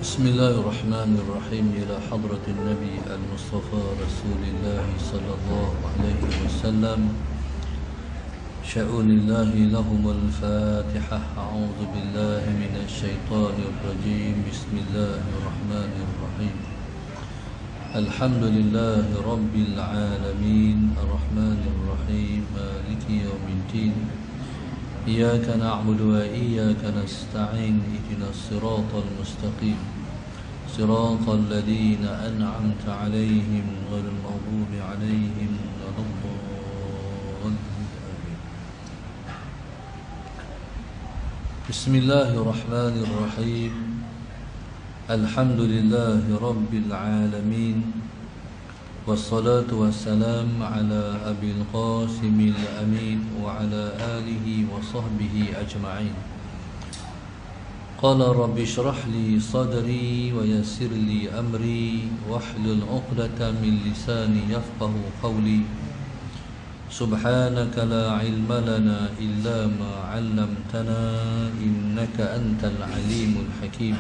بسم الله الرحمن الرحيم. إلى حضرة النبي المصطفى رسول الله صلى الله عليه وسلم. شؤون الله لهم الفاتحة. أعوذ بالله من الشيطان الرجيم. بسم الله الرحمن الرحيم. الحمد لله رب العالمين الرحمن الرحيم مالك يوم الدين. إياك نعبد وإياك نستعين. اهدنا الصراط المستقيم صراط الذين أنعمت عليهم غير المغضوب عليهم ولا الضالين. بسم الله الرحمن الرحيم. الحمد لله رب العالمين والصلاة والسلام على أبي القاسم الأمين وعلى آله وصحبه أجمعين. قال رب اشرح لي صدري ويسر لي أمري واحلل عقدة من لساني يفقه قولي. سبحانك لا علم لنا إلا ما علمتنا إنك أنت العليم الحكيم.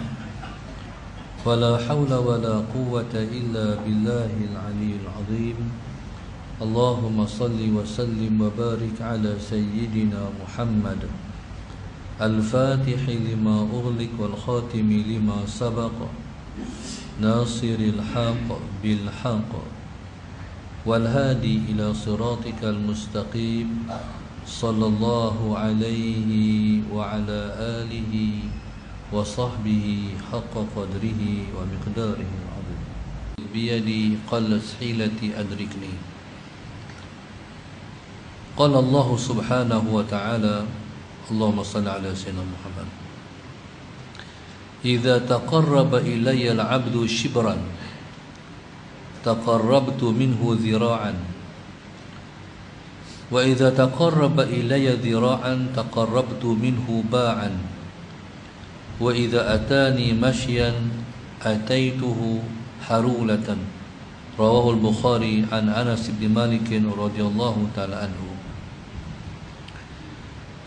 ولا حول ولا قوة إلا بالله العلي العظيم. اللهم صل وسلم وبارك على سيدنا محمد الفاتح لما أغلق والخاتم لما سبق ناصر الحق بالحق والهادي إلى صراطك المستقيم صلى الله عليه وعلى آله وصحبه حق قدره ومقداره العظيم. بيدي قلت حيلتي أدركني. قال الله سبحانه وتعالى اللهم صل على سيدنا محمد. إذا تقرب إلي العبد شبرا تقربت منه ذراعا وإذا تقرب إلي ذراعا تقربت منه باعا وإذا أتاني مشيا أتيته حرولة. رواه البخاري عن أنس بن مالك رضي الله تعالى عنه.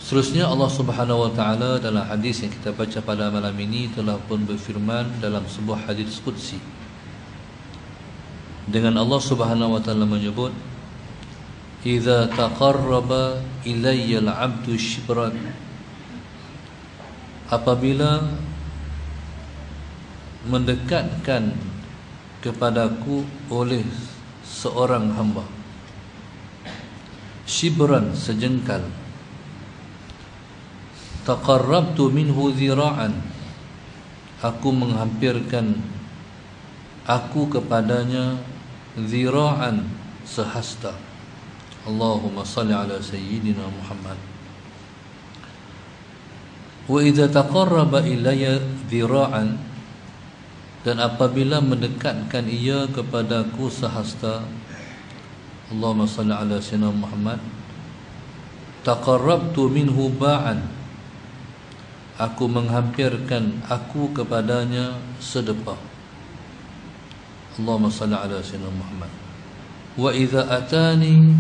Seterusnya Allah Subhanahu wa taala dalam hadis yang kita baca pada malam ini telah pun berfirman dalam sebuah hadis qudsi. Dengan Allah Subhanahu wa taala menyebut, "Idza taqarraba ilayya al-'abdu shibran." Apabila mendekatkan kepadaku oleh seorang hamba, shibran sejengkal, taqarrabtu minhu zira'an, aku menghampirkan aku kepadanya zira'an sehasta. Allahumma salli ala sayyidina Muhammad. Wa idza taqarraba ilayya dhira'an, dan apabila mendekatkan ia kepadaku sehasta, Allahumma salli ala sayyidina Muhammad, taqarrabtu minhu ba'an, aku menghampirkan aku kepadanya sedepah. Allahumma salli ala sayyidina Muhammad. Wa idza atani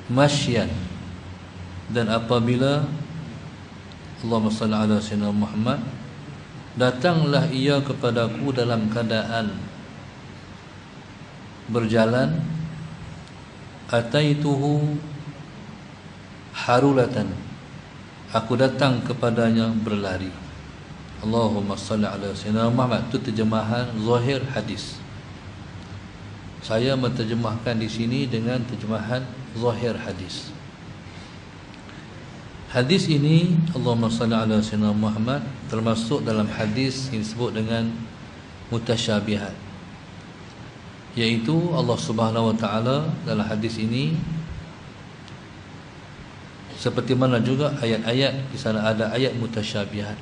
mashyan, dan apabila Allahumma salli ala sayyidina Muhammad, datanglah ia kepadaku dalam keadaan berjalan, ataituhu harulatan, aku datang kepadanya berlari. Allahumma salli ala sayyidina Muhammad. Itu terjemahan zahir hadis. Saya menterjemahkan di sini dengan terjemahan zahir hadis. Hadis ini Allahumma salli ala sayyidina Muhammad termasuk dalam hadis yang disebut dengan mutasyabihat, iaitu Allah Subhanahu wa taala dalam hadis ini, seperti mana juga ayat-ayat di sana ada ayat mutasyabihat.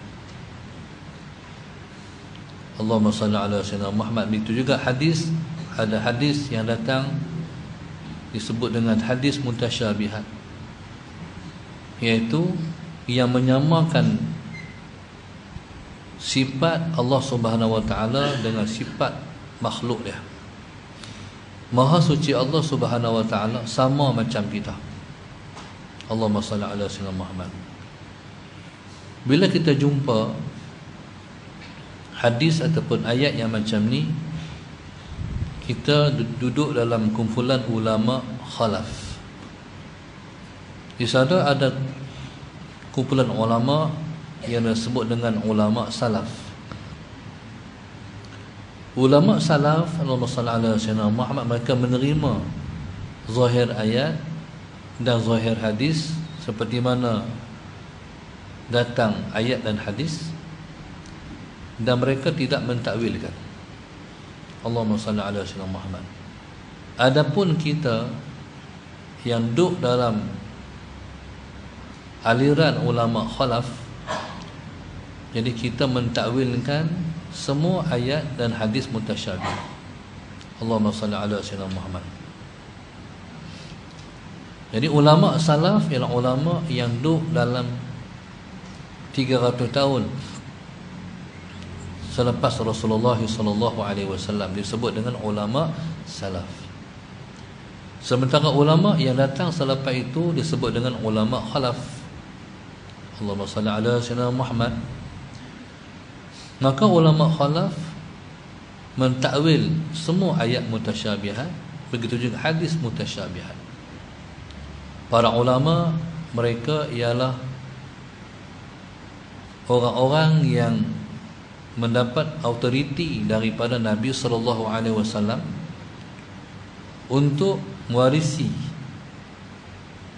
Allahumma salli ala sayyidina Muhammad. Itu juga hadis, ada hadis yang datang disebut dengan hadis mutasyabihat, iaitu yang menyamakan sifat Allah Subhanahu wa taala dengan sifat makhluk dia. Maha suci Allah Subhanahu wa taala sama macam kita. Allahumma salli ala sayyidina Muhammad. Bila kita jumpa hadis ataupun ayat yang macam ni, kita duduk dalam kumpulan ulama khalaf. Di sana ada kumpulan ulama yang disebut dengan ulama salaf. Ulama salaf, Allahumma salli ala sayyidina Muhammad, mereka menerima zahir ayat dan zahir hadis seperti mana datang ayat dan hadis, dan mereka tidak mentakwilkan. Allahumma salli ala sayyidina Muhammad. Adapun kita yang duduk dalam aliran ulama khalaf, jadi kita mentakwilkan semua ayat dan hadis mutasyabih. Allahumma salli ala sayyidina Muhammad. Jadi ulama salaf ialah ulama yang duduk dalam 300 tahun selepas Rasulullah sallallahu alaihi wasallam, disebut dengan ulama salaf. Sementara ulama yang datang selepas itu disebut dengan ulama khalaf. Allahumma salli ala sayyidina Muhammad. Maka ulama khalaf mentakwil semua ayat mutasyabihat, begitu juga hadis mutasyabihat. Para ulama mereka ialah orang-orang yang mendapat autoriti daripada Nabi sallallahu alaihi wasallam untuk mewarisi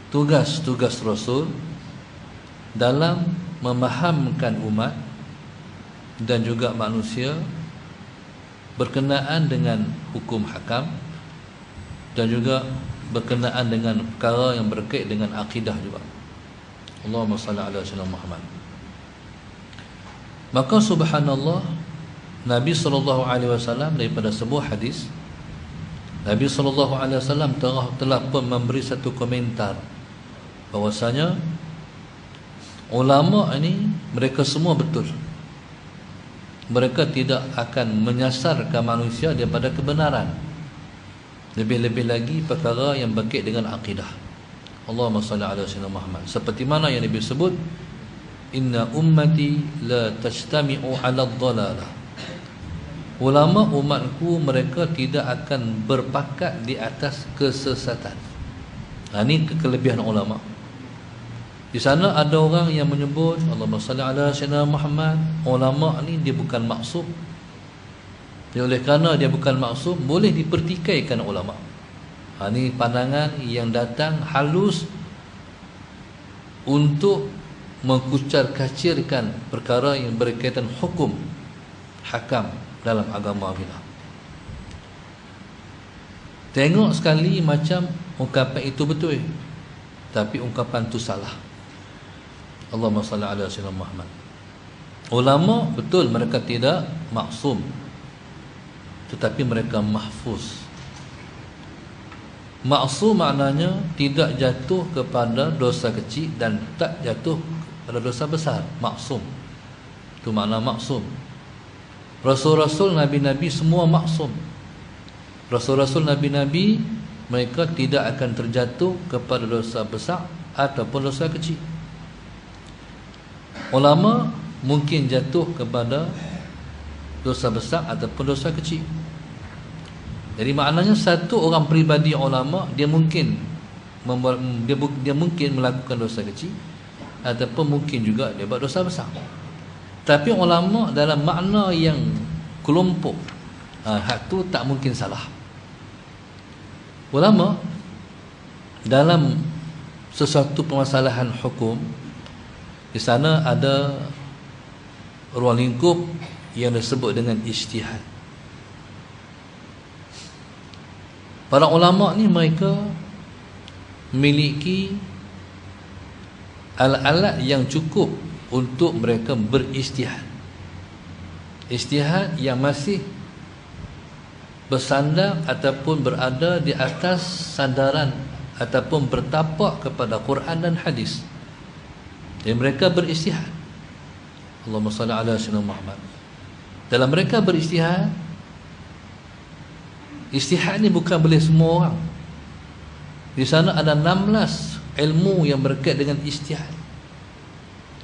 tugas-tugas Rasul dalam memahamkan umat dan juga manusia berkenaan dengan hukum hakam dan juga berkenaan dengan perkara yang berkait dengan akidah juga. Allahumma salli ala sayyidina Muhammad. Maka subhanallah, Nabi sallallahu alaihi wasallam daripada sebuah hadis, Nabi sallallahu alaihi wasallam telah pun memberi satu komentar bahwasanya ulama ini mereka semua betul. Mereka tidak akan menyasarkan manusia daripada kebenaran. Lebih-lebih lagi perkara yang berkait dengan akidah. Allahumma salli ala sayyidina Muhammad. Seperti mana yang Nabi sebut, inna ummati la tajtami'u 'ala ad-dhalalah. Ulama umatku mereka tidak akan berpakat di atas kesesatan. Ini kelebihan ulama. Di sana ada orang yang menyebut Allahumma salli ala sayyidina Muhammad, ulama ni dia bukan maksum. Oleh kerana dia bukan maksum, boleh dipertikaikan ulama. Ini pandangan yang datang halus untuk mengkucar-kacirkan perkara yang berkaitan hukum hakam dalam agama kita. Tengok sekali macam ungkapan itu betul, tapi ungkapan itu salah. Allahumma salli ala sayyidina Muhammad. Ulama betul mereka tidak maksum, tetapi mereka mahfuz. Maksum maknanya tidak jatuh kepada dosa kecil dan tak jatuh pada dosa besar. Maksum, itu makna maksum. Rasul-rasul, nabi-nabi semua maksum. Rasul-rasul, nabi-nabi mereka tidak akan terjatuh kepada dosa besar ataupun dosa kecil. Ulama mungkin jatuh kepada dosa besar ataupun dosa kecil. Jadi maknanya satu orang peribadi ulama dia mungkin melakukan dosa kecil ataupun mungkin juga dia buat dosa besar. Tapi ulama dalam makna yang kelompok, hak tu tak mungkin salah. Ulama dalam sesuatu permasalahan hukum, di sana ada ruang lingkup yang disebut dengan ijtihad. Para ulama ni mereka memiliki alat-alat yang cukup untuk mereka berijtihad. Ijtihad yang masih bersandar ataupun berada di atas sandaran ataupun bertapak kepada Quran dan hadis. Dan mereka berijtihad. Allahumma salli ala sayyidina Muhammad. Dalam mereka berijtihad, ijtihad ni bukan boleh semua orang. Di sana ada 16 ilmu yang berkait dengan ijtihad,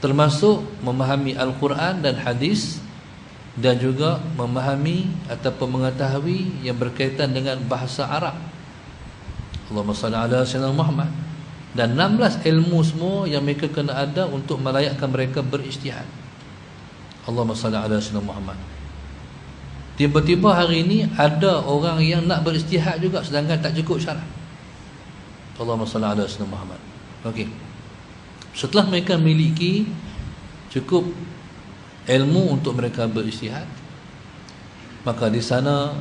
termasuk memahami Al-Quran dan hadis dan juga memahami ataupun mengetahui yang berkaitan dengan bahasa Arab. Allahumma salli ala sayyidina Muhammad. Dan 16 ilmu semua yang mereka kena ada untuk melayakkan mereka berijtihad. Allahumma salli ala sayyidina Muhammad. Tiba-tiba hari ini ada orang yang nak berijtihad juga sedangkan tak cukup syarat. Allahumma salli ala sayyidina Muhammad. Okey. Setelah mereka memiliki cukup ilmu untuk mereka berijtihad, maka di sana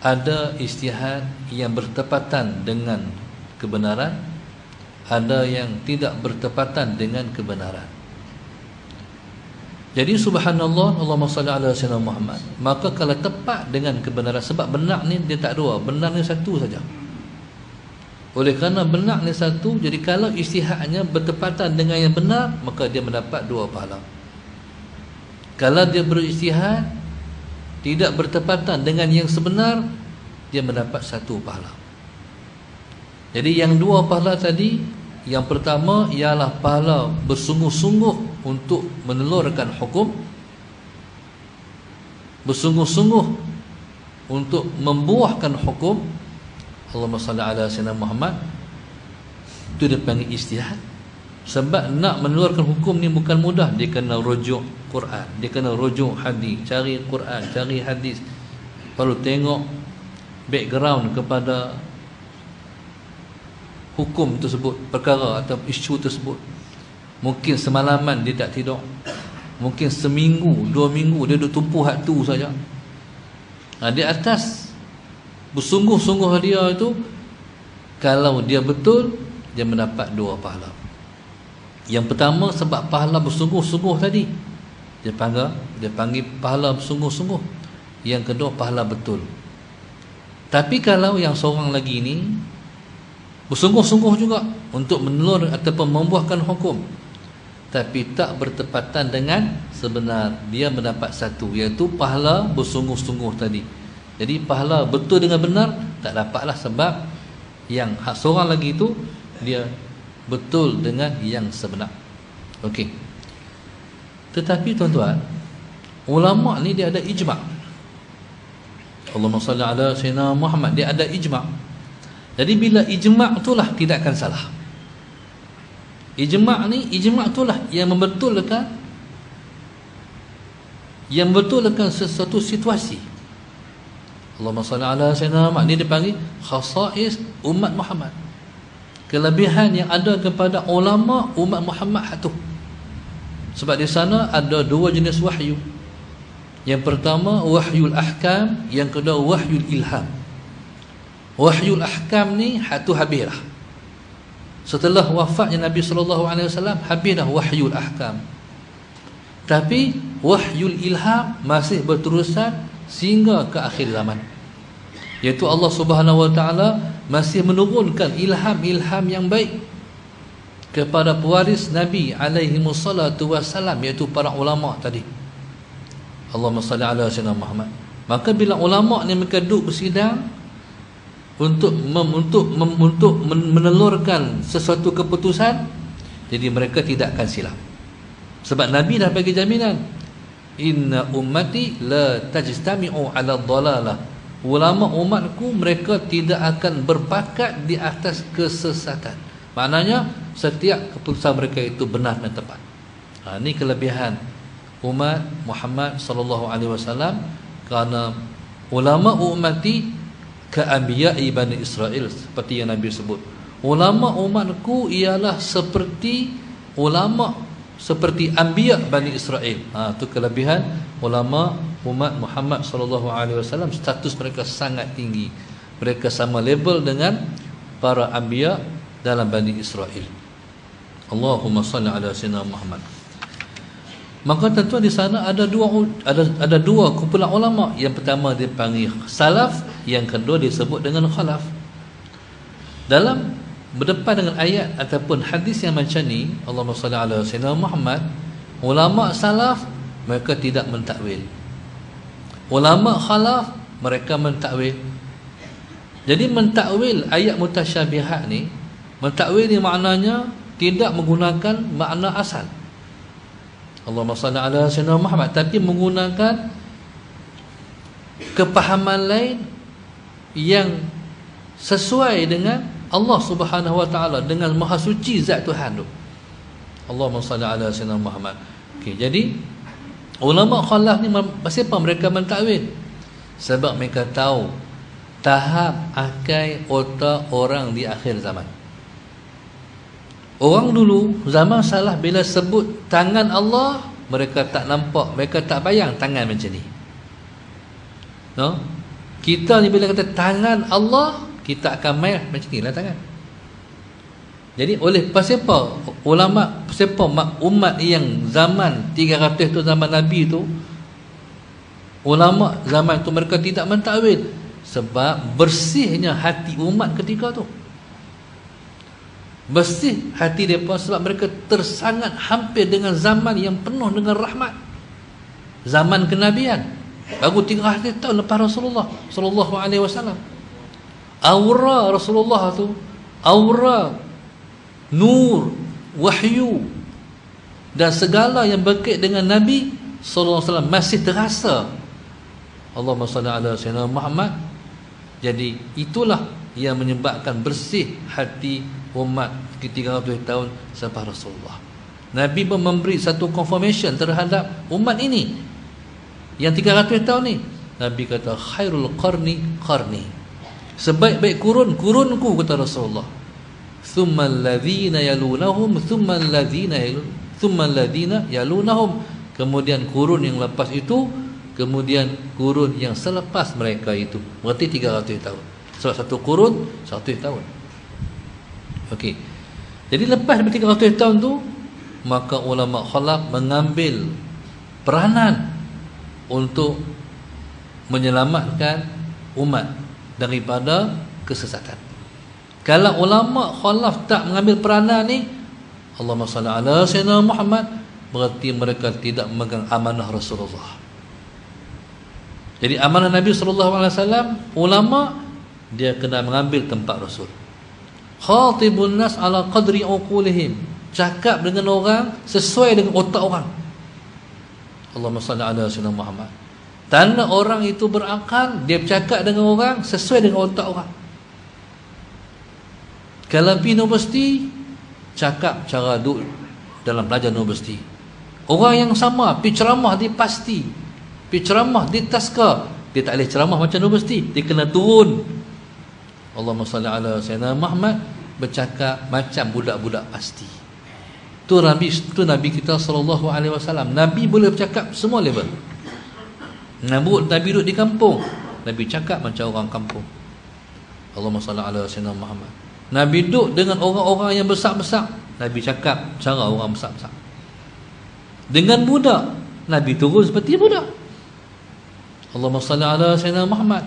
ada ijtihad yang bertepatan dengan kebenaran, ada yang tidak bertepatan dengan kebenaran. Jadi subhanallah, Allahumma salli ala sayyidina Muhammad. Maka kalau tepat dengan kebenaran, sebab benar ni dia tak dua, benar ni satu saja. Oleh kerana benar ni satu, jadi kalau ijtihadnya bertepatan dengan yang benar, maka dia mendapat 2 pahala. Kalau dia berijtihad tidak bertepatan dengan yang sebenar, dia mendapat 1 pahala. Jadi yang 2 pahala tadi, yang pertama ialah pahala bersungguh-sungguh untuk menelurkan hukum, bersungguh-sungguh untuk membuahkan hukum. Allahumma salli ala sayyidina Muhammad. Itu dia panggil ijtihad. Sebab nak menelurkan hukum ni bukan mudah. Dia kena rujuk Quran, dia kena rujuk hadis, cari Quran, cari hadis, perlu tengok background kepada hukum tersebut, perkara atau isu tersebut. Mungkin semalaman dia tak tidur, mungkin seminggu, 2 minggu dia duduk tumpu hak tu saja. Di atas bersungguh-sungguh dia itu, kalau dia betul, dia mendapat 2 pahala. Yang pertama sebab pahala bersungguh-sungguh tadi, dia panggil pahala bersungguh-sungguh. Yang kedua pahala betul. Tapi kalau yang seorang lagi ni bersungguh-sungguh juga untuk menelur ataupun membuahkan hukum, tapi tak bertepatan dengan sebenar, dia mendapat 1, iaitu pahala bersungguh-sungguh tadi. Jadi pahala betul dengan benar tak dapatlah, sebab yang hak seorang lagi itu dia betul dengan yang sebenar. Okey. Tetapi tuan-tuan, ulama ni dia ada ijma'. Allahumma salli ala sayyidina Muhammad, dia ada ijma'. Jadi bila ijma' itulah tidak akan salah. Ijma' itulah yang membetulkan sesuatu situasi. Allahumma salli ala sayyidina Muhammad, ni dipanggil khasais umat Muhammad. Kelebihan yang ada kepada ulama umat Muhammad itu. Sebab di sana ada 2 jenis wahyu. Yang pertama wahyul ahkam, yang kedua wahyul ilham. Wahyul ahkam ni hatu habislah. Setelah wafatnya Nabi SAW, habislah wahyul ahkam. Tapi wahyul ilham masih berterusan sehingga ke akhir zaman. Iaitu Allah Subhanahu Wa Taala masih menurunkan ilham-ilham yang baik kepada pewaris Nabi alaihi wassalatu wassalam, iaitu para ulama tadi. Allahumma salli ala sayyidina Muhammad. Maka bila ulama ni mereka duduk bersidang untuk menelurkan sesuatu keputusan, jadi mereka tidak akan silap. Sebab Nabi dah bagi jaminan, inna ummati la tajtami'u ala dhalalah. Ulama umatku mereka tidak akan berpakat di atas kesesatan. Maknanya setiap keputusan mereka itu benar dan tepat. Ini kelebihan umat Muhammad sallallahu alaihi wasallam, kerana ulama ummati ka'anbiya'i Bani Israel, seperti yang Nabi sebut. Ulama umatku ialah seperti anbiya Bani Israel. Itu kelebihan ulama umat Muhammad sallallahu alaihi wasallam, status mereka sangat tinggi. Mereka sama level dengan para anbiya dalam Bani Israel. Allahumma salli ala sayyidina Muhammad. Maka tentu di sana ada dua kumpulan ulama. Yang pertama dipanggil salaf, yang kedua disebut dengan khalaf. Dalam berdepan dengan ayat ataupun hadis yang macam ni, Allahumma salli ala sayyidina Muhammad, ulama salaf mereka tidak mentakwil. Ulama khalaf mereka mentakwil. Jadi mentakwil ayat mutasyabihat ni, mentakwil ni maknanya tidak menggunakan makna asal Allahumma salli ala sayyidina Muhammad, tapi menggunakan kepahaman lain yang sesuai dengan Allah Subhanahu Wa Taala, dengan maha suci zat Tuhan tu. Allahumma salli ala sayyidina Muhammad. Okey, jadi ulama khalaf ni kenapa mereka mentakwil? Sebab mereka tahu tahap akai otak orang di akhir zaman. Orang dulu zaman salah bila sebut tangan Allah, mereka tak nampak, mereka tak bayang tangan macam ni. No? Kita ni bila kata tangan Allah, kita akan main macam ni lah tangan. Jadi oleh pasal ulama, pasal umat yang zaman 300 tu, zaman Nabi tu, ulama zaman tu mereka tidak mentakwil sebab bersihnya hati umat ketika tu. Bersih hati mereka sebab mereka tersangat hampir dengan zaman yang penuh dengan rahmat, zaman kenabian. Baru 300 tahun lepas Rasulullah sallallahu alaihi wasallam. Aura Rasulullah tu, aura nur, wahyu dan segala yang berkait dengan Nabi sallallahu alaihi wasallam masih terasa. Allahumma salli ala sayyidina Muhammad. Jadi itulah yang menyebabkan bersih hati umat 300 tahun selepas Rasulullah. Nabi pun memberi satu confirmation terhadap umat ini yang 300 tahun ni. Nabi kata khairul qarni qarni, sebaik-baik kurunku, kata Rasulullah. Thumma alladhina yalunahum, thumma alladhina yalunahum. Kemudian kurun yang lepas itu, kemudian kurun yang selepas mereka itu. Berarti 300 tahun. Sebab satu kurun 100 tahun. Okey. Jadi lepas 300 tahun tu, maka ulama khalaf mengambil peranan untuk menyelamatkan umat daripada kesesatan. Kalau ulama khalaf tak mengambil peranan ni, Allahumma salli ala sayyidina Muhammad, berarti mereka tidak memegang amanah Rasulullah. Jadi amanah Nabi sallallahu alaihi wasallam, ulama dia kena mengambil tempat Rasul. Khatibun nas ala qadri uqulihim, cakap dengan orang sesuai dengan otak orang. Allahumma salli ala sayyidina Muhammad. Tanda orang itu berakal, dia bercakap dengan orang sesuai dengan otak orang. Kalau pergi universiti, cakap cara duduk dalam pelajar universiti. Orang yang sama pergi ceramah di pasti, pergi ceramah di taska, dia tak boleh ceramah macam universiti, dia kena turun. Allahumma salli ala sayyidina Muhammad, bercakap macam budak-budak pasti. Tu Nabi kita sallallahu alaihi wasallam. Nabi boleh bercakap semua level. Nabi duduk di kampung, Nabi cakap macam orang kampung. Allahumma salli ala sayyidina Muhammad. Nabi duduk dengan orang-orang yang besar-besar, Nabi cakap cara orang besar-besar. Dengan budak, Nabi turun seperti budak. Allahumma salli ala sayyidina Muhammad.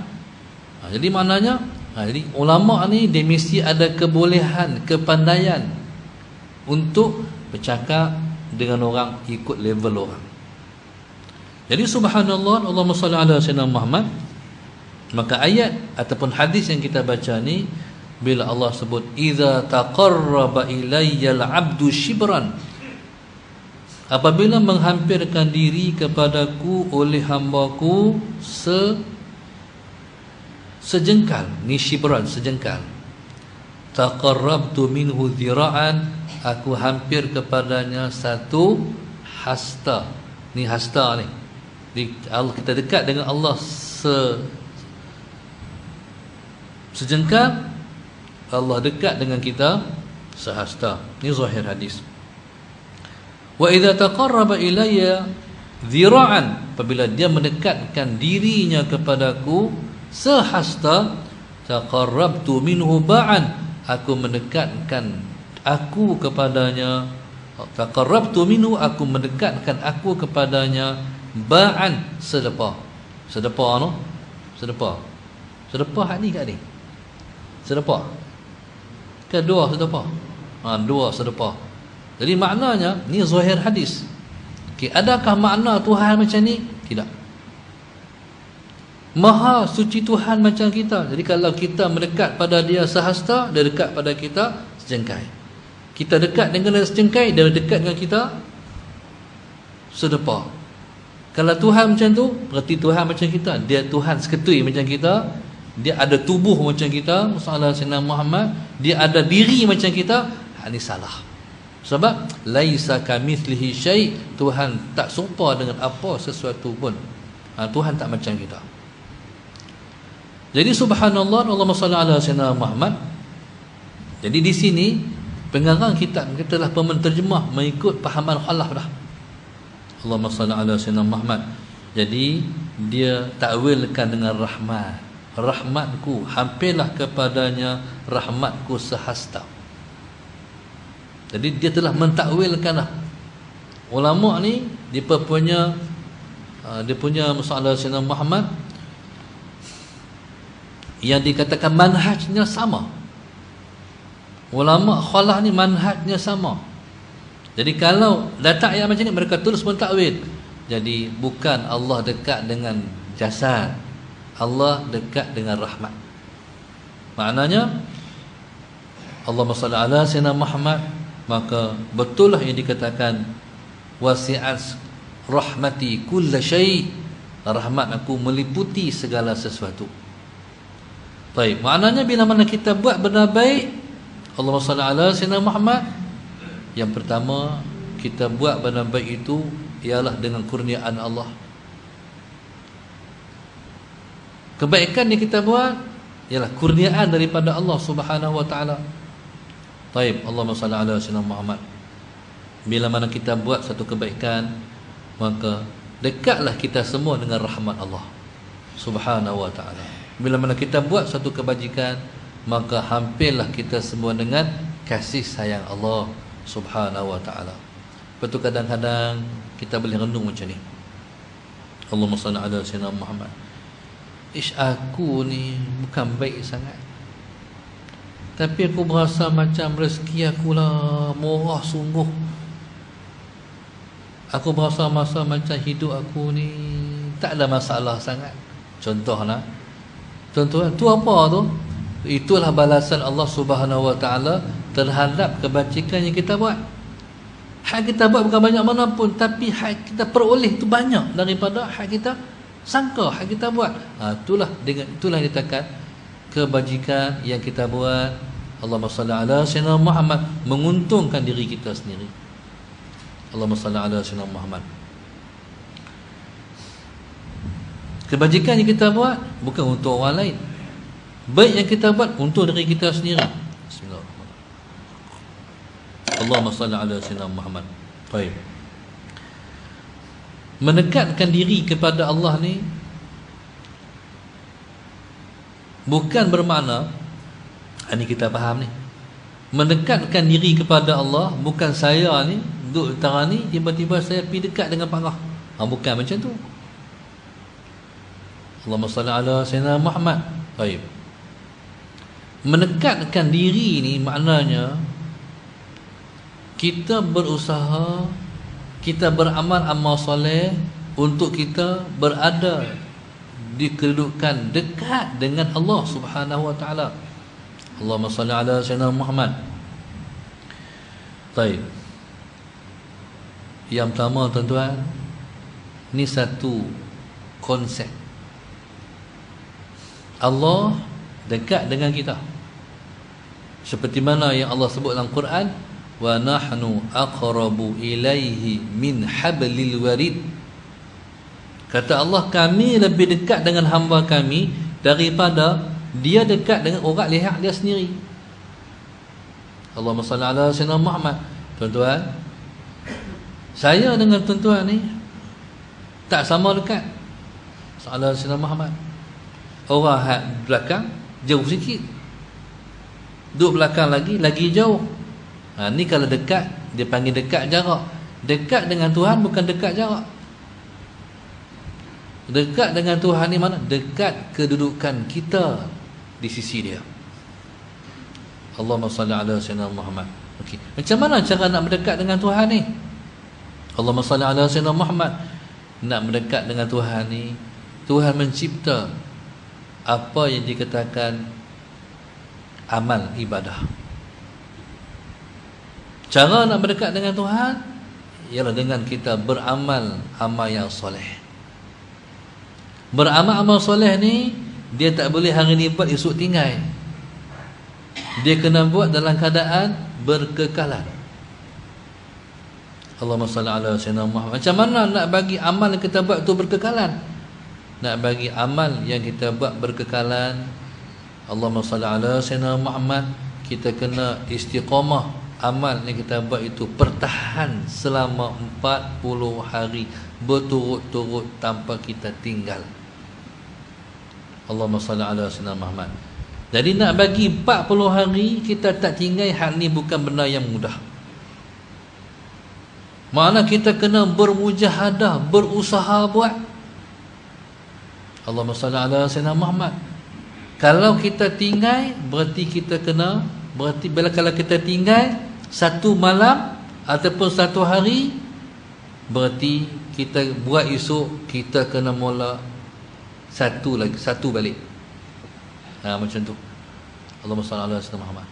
Jadi maknanya, jadi ulama ni dia mesti ada kebolehan, kepandaian untuk bercakap dengan orang ikut level orang. Jadi subhanallah, Allahumma salli ala sayyidina Muhammad. Maka ayat ataupun hadis yang kita baca ni, bila Allah sebut idza taqarraba ilayyal 'abdu shibran, apabila menghampirkan diri kepadaku oleh hambaku sejengkal, ni shibran, sejengkal. Taqarrabtu minhu dhira'an, aku hampir kepadanya satu hasta. Ni hasta ni. Allah, kita dekat dengan Allah sejengkal, Allah dekat dengan kita sehasta. Ni zahir hadis. Wa idza taqarraba ilayya dhira'an, apabila dia mendekatkan dirinya kepadaku sehasta, taqarrabtu minhu ba'an, aku mendekatkan aku kepadanya. Taqarrabtu minhu, aku mendekatkan aku kepadanya ba'an, sedepa. Sedepa no? Sedepa. Sedepa hak ni kat ni. Sedepa. Kedua sedepa. Dua sedepa. Jadi maknanya ni zahir hadis. Okey, adakah makna Tuhan macam ni? Tidak. Maha suci Tuhan macam kita. Jadi kalau kita mendekat pada dia sehasta, dia dekat pada kita sejengkai. Kita dekat dengan dia sejengkai, dia dekat dengan kita sedepa. Kalau Tuhan macam tu, berarti Tuhan macam kita. Dia Tuhan seketui macam kita. Dia ada tubuh macam kita, Muhammad Sayyidina Muhammad. Dia ada diri macam kita. Ini salah. Sebab laisa kamitslihi syai', Tuhan tak serupa dengan apa sesuatu pun. Tuhan tak macam kita. Jadi subhanallah, Allahumma salli ala Sayyidina Muhammad. Jadi di sini pengarang kitab kita lah pementerjemah mengikut pahaman khalaf dah. Allahumma salli ala Sayyidina Muhammad. Jadi dia takwilkan dengan rahmat. Rahmatku, hampirlah kepadanya rahmatku sehasta. Jadi dia telah mentakwilkan lah. Ulama ni dia punya masalah Sayyidina Muhammad yang dikatakan manhajnya sama. Ulama khalaf ni manhajnya sama. Jadi kalau letak ayat macam ni, mereka terus mentakwil. Jadi bukan Allah dekat dengan jasad, Allah dekat dengan rahmat. Maknanya Allahumma salli ala Sayyidina Muhammad, maka betul lah yang dikatakan wasi'at rahmati kulla syai', rahmat aku meliputi segala sesuatu. Baik, maknanya bila mana kita buat benda baik, Allahumma salli ala Sayyidina Muhammad, yang pertama kita buat benda baik itu ialah dengan kurniaan Allah. Kebaikan yang kita buat ialah kurniaan daripada Allah Subhanahu wa taala. Baik, Allahumma salli ala Sayyidina Muhammad. Bila mana kita buat satu kebaikan, maka dekatlah kita semua dengan rahmat Allah Subhanahu wa taala. Bila mana kita buat satu kebajikan, maka hampirlah kita semua dengan kasih sayang Allah Subhanahu wa ta'ala. Betul, kadang-kadang kita boleh renung macam ni. Allahumma salli ala Sayyidina Muhammad. Aku ni bukan baik sangat, tapi aku berasa macam rezeki aku lah murah sungguh. Aku berasa masa macam hidup aku ni tak ada masalah sangat. Contohlah, tuan-tuan, tu apa tu? Itulah balasan Allah Subhanahu wa ta'ala terhadap kebajikan yang kita buat. Hak kita buat bukan banyak mana pun, tapi hak kita peroleh itu banyak daripada hak kita sangka, hak kita buat. Itulah yang dikatakan kebajikan yang kita buat. Allahumma salli ala Sayyidina Muhammad, menguntungkan diri kita sendiri. Allahumma salli ala Sayyidina Muhammad. Kebajikan yang kita buat bukan untuk orang lain. Baik yang kita buat untuk diri kita sendiri. Bismillahirrahmanirrahim. Allahumma salli ala Sayyidina Muhammad. Baik. Mendekatkan diri kepada Allah ni bukan bermakna, ini kita faham ni, mendekatkan diri kepada Allah bukan saya ni duduk utara ni tiba-tiba saya pergi dekat dengan pagar. Bukan macam tu. Allahumma salli ala Sayyidina Muhammad. Baik. Mendekatkan diri ni maknanya kita berusaha, kita beramal amal soleh untuk kita berada di kedudukan dekat dengan Allah Subhanahu wa taala. Allahumma salli ala Sayyidina Muhammad. Baik. Yang pertama, tuan-tuan, ni satu konsep. Allah dekat dengan kita. Seperti mana yang Allah sebut dalam Quran, wa nahnu aqrabu ilaihi min hablil warid. Kata Allah, kami lebih dekat dengan hamba kami daripada dia dekat dengan orang leher dia sendiri. Allahumma salli ala Sayyidina Muhammad. Tuan-tuan, saya dengan tuan-tuan ni tak sama dekat. Sallallahu alaihi Sayyidina Muhammad. Orang belakang jauh sikit, duduk belakang lagi jauh. Ni kalau dekat, dia panggil dekat jarak. Dekat dengan Tuhan bukan dekat jarak. Dekat dengan Tuhan ni mana? Dekat kedudukan kita di sisi dia. Allahumma salli ala Sayyidina Muhammad. Okey, macam mana cara nak mendekat dengan Tuhan ni? Allahumma salli ala Sayyidina Muhammad. Nak mendekat dengan Tuhan ni, Tuhan mencipta apa yang dikatakan amal ibadah. Cara nak berdekat dengan Tuhan ialah dengan kita beramal amal yang soleh. Beramal-amal soleh ni dia tak boleh hari ni buat esok tinggal. Dia kena buat dalam keadaan berkekalan. Allahumma salli ala sayyidina Muhammad. Macam mana nak bagi amal yang kita buat tu berkekalan? Nak bagi amal yang kita buat berkekalan, Allahumma salli ala sayyidina Muhammad, kita kena istiqamah. Amal yang kita buat itu pertahan selama 40 hari berturut-turut tanpa kita tinggal. Allahumma salli ala sayyidina Muhammad. Jadi nak bagi 40 hari kita tak tinggal, hal ni bukan benda yang mudah. Mana kita kena bermujahadah, berusaha buat. Allahumma salli ala sayyidina Muhammad. Kalau kita tinggal, berarti kita kena, berarti bila kalau kita tinggal satu malam ataupun satu hari, berarti kita buat esok, kita kena mula satu lagi, satu balik. Macam tu. Allahumma salli ala sayyidina Muhammad.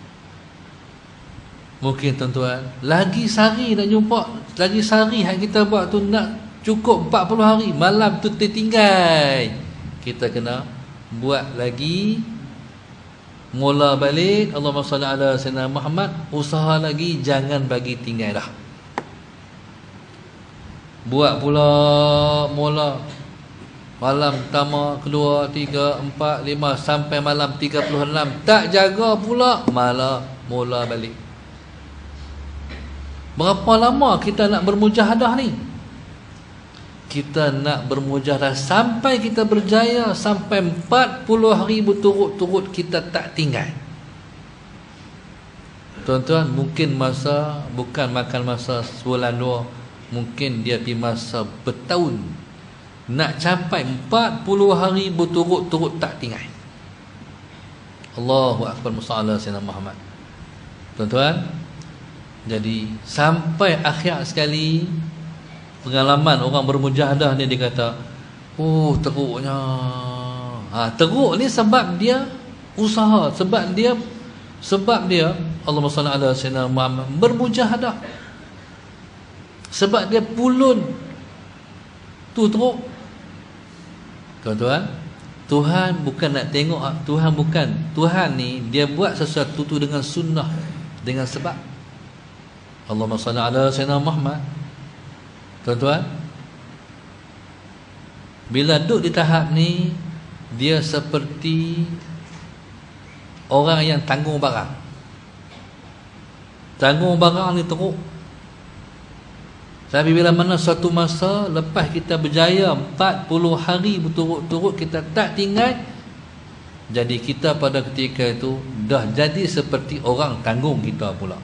Mungkin tuan-tuan lagi sehari nak jumpa, lagi sehari yang kita buat tu nak cukup 40 hari, malam tu tertinggal, kita kena buat lagi, mula balik. Allahumma salli ala sayyidina Muhammad. Usaha lagi, jangan bagi tinggal dah. Buat pula mula malam pertama, kedua, tiga, empat, lima sampai malam 36, tak jaga pula, malah mula balik. Berapa lama kita nak bermujahadah ni? Kita nak bermujahadah sampai kita berjaya, sampai 40 hari berturut-turut kita tak tinggal. Tuan-tuan, mungkin masa bukan makan masa sebulan dua, mungkin dia pergi masa bertahun nak capai 40 hari berturut-turut tak tinggal. Allahu akbar, musalla sayyidina Muhammad. Tuan-tuan, jadi sampai akhir sekali pengalaman orang bermujahadah ni, dia kata, oh teruknya. Teruk ni sebab dia usaha, sebab dia Allahumma salli ala sayyidina Muhammad bermujahadah. Sebab dia pulun tu teruk. Tuan-tuan, Tuhan bukan nak tengok, Tuhan ni dia buat sesuatu tu dengan sunnah, dengan sebab. Allahumma salli ala sayyidina Muhammad. Tuan-tuan, bila duduk di tahap ni, dia seperti orang yang tanggung barang. Tanggung barang ni teruk. Tapi bila mana suatu masa lepas kita berjaya 40 hari berturut-turut kita tak tinggal, jadi kita pada ketika itu dah jadi seperti orang tanggung kita pula.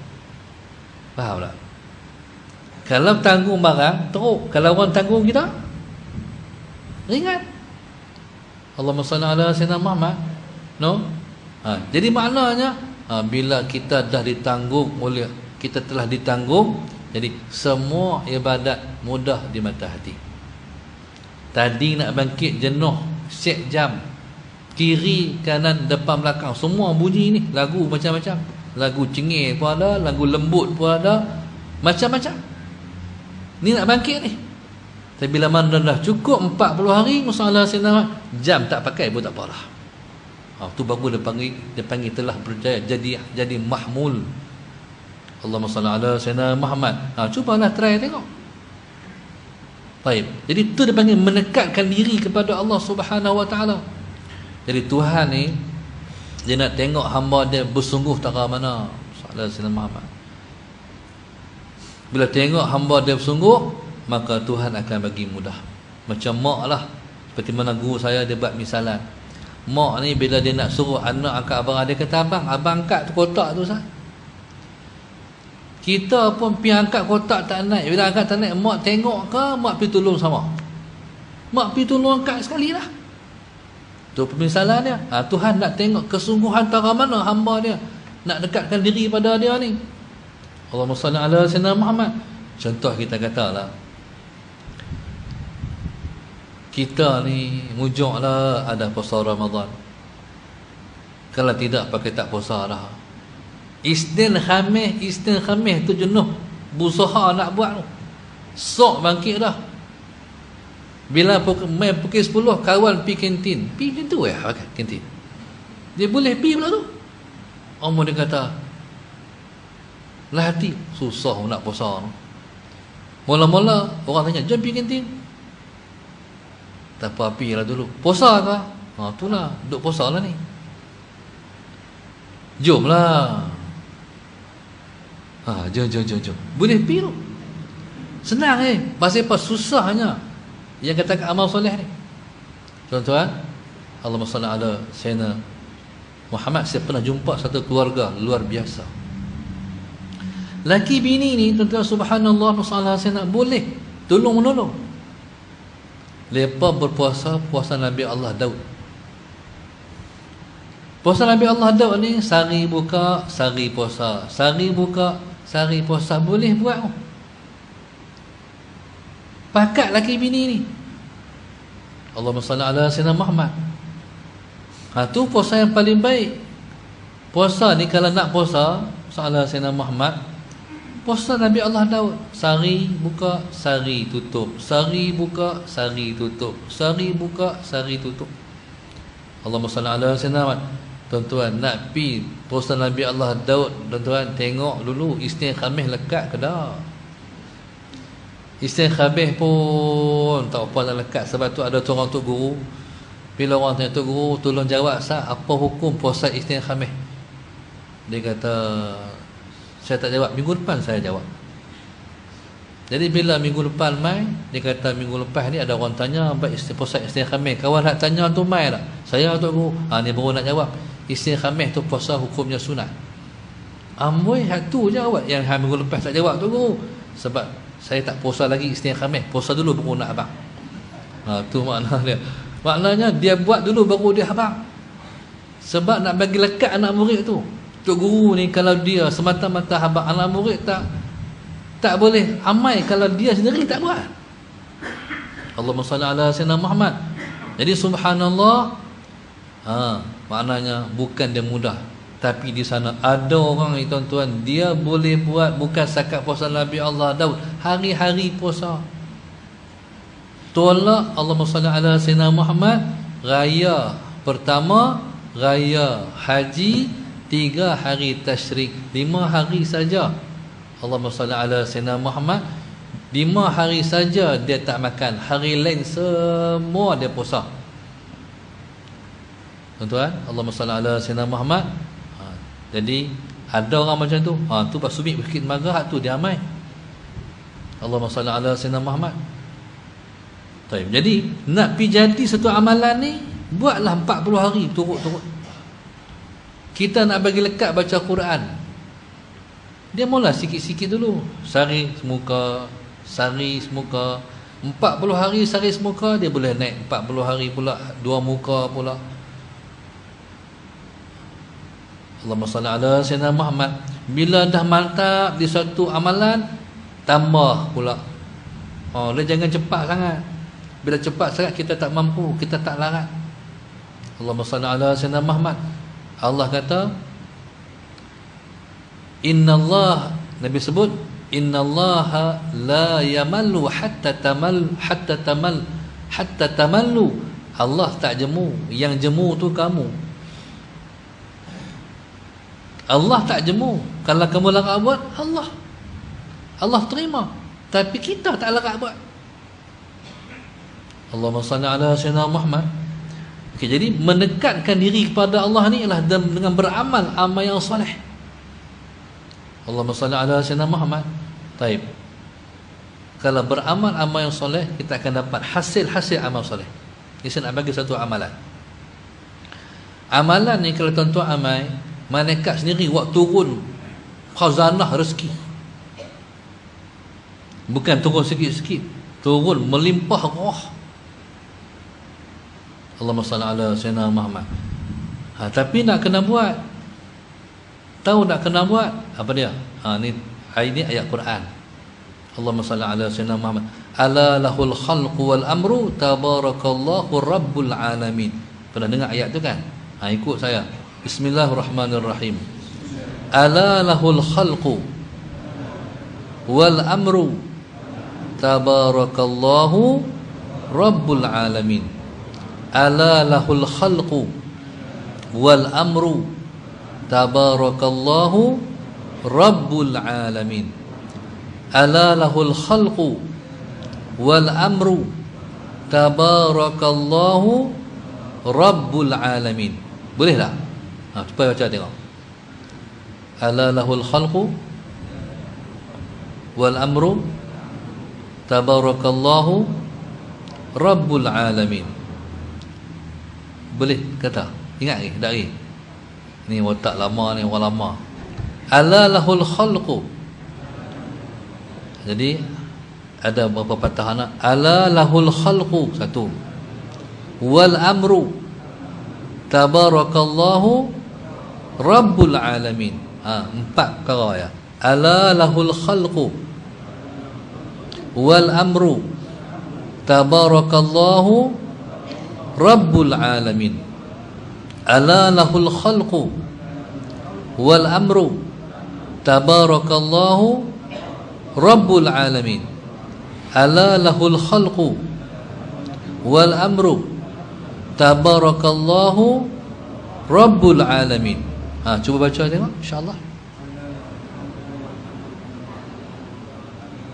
Faham tak? Kalau tanggung barang teruk, kalau orang tanggung kita ringan. Allahumma salli ala sayyidina Muhammad. No? Jadi maknanya bila kita dah ditanggung oleh, kita telah ditanggung, jadi semua ibadat mudah di mata hati. Tadi nak bangkit jenuh, set jam, kiri, kanan, depan, belakang, semua bunyi ni, lagu macam-macam. Lagu cengih pun ada, lagu lembut pun ada, macam-macam. Ni nak bangkit ni. Tapi bila mana dah cukup 40 hari musalla sayyidina, jam tak pakai pun tak apa dah. Tu baru dia panggil telah berjaya, jadi mahmul. Allahumma salli ala sayyidina Muhammad. Cubalah try tengok. Baik. Jadi tu dia panggil menekatkan diri kepada Allah Subhanahu wa taala. Jadi Tuhan ni dia nak tengok hamba dia bersungguh tak mana. Sallallahu alaihi wasallam. Bila tengok hamba dia bersungguh, maka Tuhan akan bagi mudah. Macam mak lah, seperti mana guru saya dia buat misalan. Mak ni bila dia nak suruh anak angkat abang, dia kata, abang angkat tu kotak tu sah. Kita pun pergi angkat kotak tak naik. Bila angkat tak naik, mak tengok ke, mak pergi tolong sama. Mak pergi tolong angkat sekali lah. Tu pemisalan dia. Tuhan nak tengok kesungguhan tara mana hamba dia nak dekatkan diri pada dia ni. Allahumma salli ala sayyidina Muhammad. Contoh kita katalah, kita ni mujuklah ada puasa Ramadan. Kalau tidak pakai tak puasa dah. Isnin Khamis tu jenuh berusaha nak buat tu. Sok bangkit dah. Bila main pukul 10 kawan pergi kantin. Pergi tu kantin. Dia boleh pergi pula tu. Umar dia kata, lah hati susah nak puasa tu. Mula-mula orang tanya, jom pergi kantin. Tak apa, pergi lah dulu. Puasa ke? Itulah, duduk puasa lah ni. Jom lah. Jom. Boleh pergi tu. Senang Pasal apa? Susahnya yang katakan amal soleh ni. Tuan-tuan, Allahumma salli ala Sayyidina Muhammad. Saya pernah jumpa satu keluarga luar biasa. Laki bini ni, tuan-tuan, subhanallah, masalah saya nak boleh tolong-menolong. Lepas berpuasa, puasa Nabi Allah Daud. Puasa Nabi Allah Daud ni, sehari buka, sehari puasa. Sehari buka, sehari puasa. Boleh buat. Pakat laki bini ni. Allahumma salli ala Sayyidina Muhammad. Tu puasa yang paling baik. Puasa ni kalau nak puasa, ala Sayyidina Muhammad, puasa Nabi Allah Daud. Sehari buka, sehari tutup. Sehari buka, sehari tutup. Sehari buka, sehari tutup. Allahumma salli ala Sayyidina Muhammad. Tuan-tuan, nak pi puasa Nabi Allah Daud, tuan-tuan tengok dulu Isnin Khamis lekat ke dah. Isnin Khamis pun tak apa nak lekat. Sebab tu ada seorang Tok Guru. Bila orang tanya, Tok Guru tolong jawab apa hukum puasa Isnin Khamis? Dia kata, saya tak jawab, minggu depan saya jawab. Jadi bila minggu depan mai, dia kata minggu lepas ni ada orang tanya puasa Isnin Khamis. Kawan nak tanya tu mai tak? Saya Tok Guru. Ni baru nak jawab. Isnin Khamis tu puasa hukumnya sunat. Amboi hak tu je awak yang minggu lepas tak jawab Tok Guru. Sebab saya tak puasa lagi Isnin Khamis. Puasa dulu baru nak abang. Tu makna dia. Maknanya dia buat dulu baru dia abang. Sebab nak bagi lekat anak murid tu. Tok Guru ni kalau dia semata-mata abang anak murid tak boleh amai kalau dia sendiri tak buat. Allahumma salli ala Sayyidina Muhammad. Jadi subhanallah, maknanya bukan dia mudah. Tapi di sana ada orang ni, tuan-tuan, dia boleh buat bukan sakat puasa Nabi Allah Daud, hari-hari puasa. Tolak Allahumma salli ala Sayyidina Muhammad, raya pertama, raya haji, 3 hari tasyrik, 5 hari saja. Allahumma salli ala Sayyidina Muhammad, 5 hari saja dia tak makan. Hari lain semua dia puasa. Tuan-tuan, Allahumma salli ala Sayyidina Muhammad. Jadi ada orang macam tu. Tu pas subik Bukit Marah tu dia amai. Allahumma salli ala Sayyidina Muhammad. Baik. Jadi nak pi jadi satu amalan ni, buatlah 40 hari turut-turut. Kita nak bagi lekat baca Quran, dia mula sikit-sikit dulu. Sehari semuka, sehari semuka, 40 hari sehari semuka, dia boleh naik 40 hari pula 2 muka pula. Allahumma salli ala Sayyidina Muhammad. Bila dah mantap di satu amalan, tambah pula. Dia jangan cepat sangat. Bila cepat sangat kita tak mampu, kita tak larat. Allahumma salli ala Sayyidina Muhammad. Allah kata, Innallaha, Nabi sebut, Innallaha la yamallu hatta tamallu. Allah tak jemu, yang jemu tu kamu. Allah tak jemu. Kalau kamu larat buat, Allah terima. Tapi kita tak larat buat. Allahumma salli ala Sayyidina Muhammad. Jadi mendekatkan diri kepada Allah ni ialah dengan beramal amal yang soleh. Allahumma salli ala Sayyidina Muhammad. Taib. Kalau beramal amal yang soleh, kita akan dapat hasil amal soleh. Ini saya nak bagi satu amalan. Amalan ni kalau tuan-tuan amal, malaikat sendiri waktu turun khazanah rezeki. Bukan turun sikit-sikit, turun melimpah roh. Allahumma salli ala Sayyidina Muhammad. Tapi nak kena buat. Tahu nak kena buat apa dia? Ini ayat Quran. Allahumma salli ala Sayyidina Muhammad. Ala lahul khalqu wal amru tabarakallahu rabbul alamin. Pernah dengar ayat tu kan? Ikut saya. Bismillahirrahmanirrahim. Ala lahul khalqu wal amru tabarakallahu Rabbul alamin. Ala lahul khalqu wal amru tabarakallahu Rabbul alamin. Ala lahul khalqu wal amru tabarakallahu Rabbul alamin. Boleh tak? Cepat baca tengok. Ala lahul khalqu wal amru tabarakallahu Rabbul alamin. Boleh kata? Ingat ke? Tak ke? Ni watak lama ni, orang lama. Ala lahul khalqu. Jadi ada beberapa patah anak. Ala lahul khalqu, satu. Wal amru tabarakallahu Rabbul alamin. Empat perkara ya. Ala lahul khalqu wal amru tabarakallahu Rabbul alamin. Ala lahul khalqu wal amru tabarakallahu Rabbul alamin. Ala lahul khalqu wal amru tabarakallahu Rabbul alamin. Cuba baca tengok insya-Allah.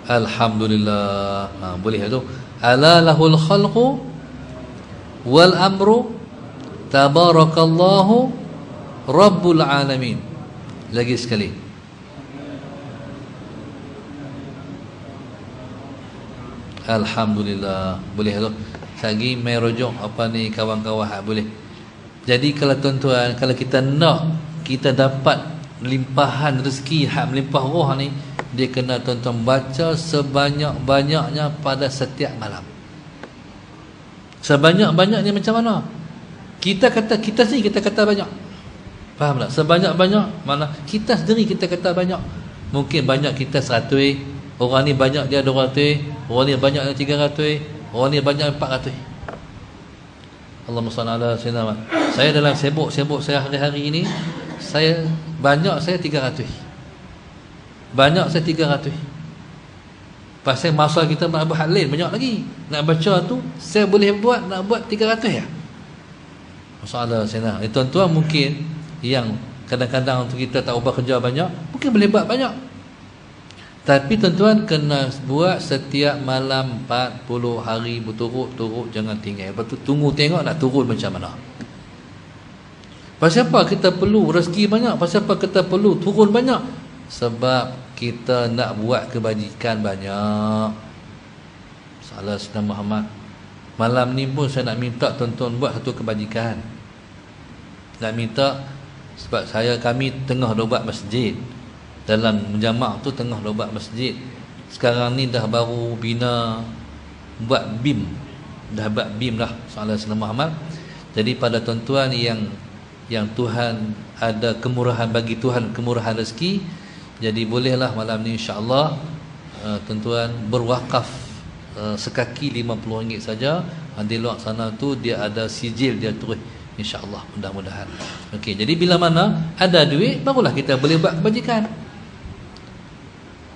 Alhamdulillah. Boleh tu. Ala lahul khalqu wal amru tabarakallahu Rabbul alamin. Lagi sekali. Alhamdulillah. Boleh tu. Lagi mai rujuk apa ni kawan-kawan boleh. Jadi kalau tuan-tuan, kalau kita nak kita dapat limpahan rezeki hak melimpah roh ni, dia kena tuan-tuan baca sebanyak-banyaknya pada setiap malam. Sebanyak-banyaknya macam mana? Kita sendiri kita kata banyak. Faham tak? Sebanyak-banyak mana kita sendiri kita kata banyak. Mungkin banyak kita 100, orang ni banyak dia 200, orang ni banyak dia 300, orang ni banyak 400. Allahumma salli ala sayyidina Muhammad. Saya dalam sibuk saya hari-hari ini, saya 300. Banyak saya 300. Pasal masa kita nak buat hal lain banyak lagi. Nak baca tu saya boleh nak buat 300 ya. Masalah saya. Tuan-tuan mungkin yang kadang-kadang tu kita tak ubah kerja banyak, mungkin boleh buat banyak. Tapi tuan-tuan kena buat setiap malam 40 hari berturut-turut, jangan tinggal. Lepas tu tunggu tengok nak turun macam mana. Pasal apa kita perlu rezeki banyak? Pasal apa kita perlu turun banyak? Sebab kita nak buat kebajikan banyak. Salah Sayyidina Muhammad. Malam ni pun saya nak minta tuan-tuan buat satu kebajikan. Nak minta sebab kami tengah buat masjid. Dalam menjamak tu tengah buat masjid. Sekarang ni dah baru bina buat BIM. Dah buat BIM dah. Salah Sayyidina Muhammad. Jadi pada tuan-tuan yang Tuhan ada kemurahan, bagi Tuhan kemurahan rezeki, jadi bolehlah malam ni insya-Allah tuan-tuan berwakaf sekaki RM50 saja. Di luar sana tu dia ada sijil, dia tulis insya-Allah, mudah-mudahan. Okey, jadi bila mana ada duit barulah kita boleh buat kebajikan.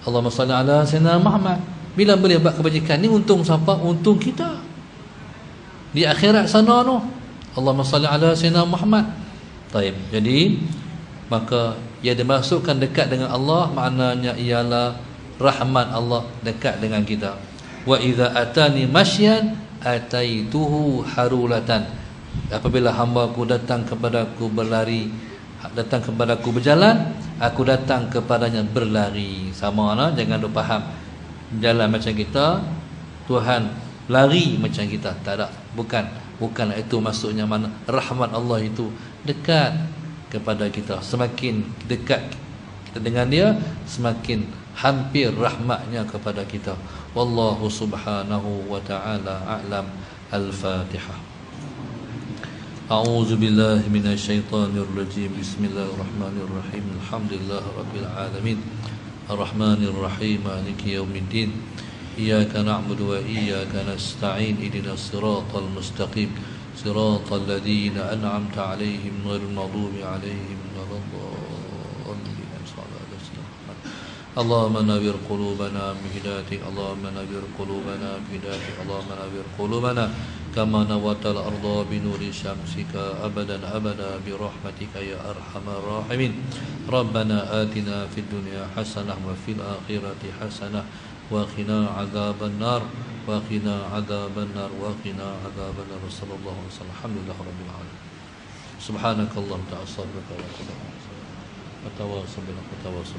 Allahumma salli ala sayyidina Muhammad. Bila boleh buat kebajikan ni untung siapa? Untung kita. Di akhirat sana tu. Allahumma salli ala sayyidina Muhammad. Taib. Jadi maka ia dimasukkan dekat dengan Allah, maknanya ialah rahmat Allah dekat dengan kita. Wa idza atani masyan ataituhu harulatan. Apabila hamba-Ku datang kepadaku berlari, datang kepadaku berjalan, aku datang kepadanya berlari. Sama lah, jangan lupa faham. Jalan macam kita, Tuhan lari macam kita. Tak ada, bukan itu maksudnya. Mana rahmat Allah itu dekat kepada kita. Semakin dekat kita dengan dia, semakin hampir rahmatnya kepada kita. Wallahu subhanahu wa ta'ala a'lam. Al-Fatihah. A'udzu billahi minasy syaithanir rajim. Bismillahirrahmanirrahim. Alhamdulillahi rabbil alamin. Arrahmanir rahim. Maliki yaumiddin. Iyyaka na'budu wa iyyaka nasta'in. Ihdinas siratal mustaqim. Siratal ladzina an'amta 'alaihim ghairil maghdubi 'alaihim waladdallin. اللهم نوّر قلوبنا بهدايتك اللهم نوّر قلوبنا بهدايتك اللهم نوّر قلوبنا كما نورت الأرض بنور شمسك أبدا أبدا برحمتك يا أرحم الراحمين ربنا آتنا في الدنيا حسنة وفي الآخرة حسنة وقنا عذاب النار وقنا عذاب النار وقنا عذاب النار صلى الله عليه وسلم الحمد لله رب العالمين سبحانك اللهم وتعالى أستغفرك وأتوب إليك وتواصل بالحق وتواصل